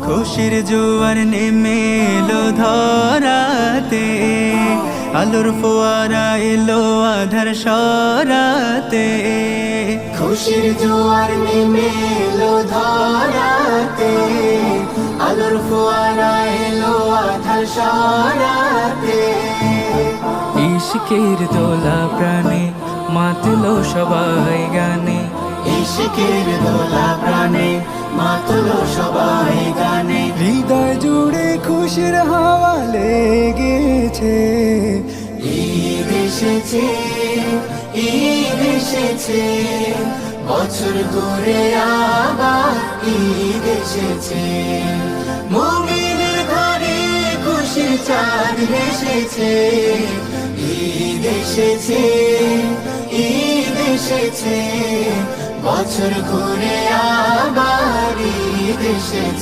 খুশির জোয়ার নেমে এলো ধরাতে, আলোর ফোয়ারা এলো আধার সরাতে। খুশির জোয়ার নেমে এলো ধরাতে, আলোর ফোয়ারা এলো আধার সরাতে। ইশকের দোলা প্রাণে মাতলো সবাই গানে, ইশকের দোলা প্রাণে মাতলো সবাই গানে। হৃদয় জুড়ে খুশির হাওয়া লেগেছে। ঈদ এসেছে, ঈদ এসেছে, বছর ঘুরে আবার ঈদ এসেছে। মুমিনের ঘরে খুশির চাঁদ এসেছে। ঈদ এসেছে, ঈদ এসেছে, বছর ঘুরে আবার ঈদ এসেছে।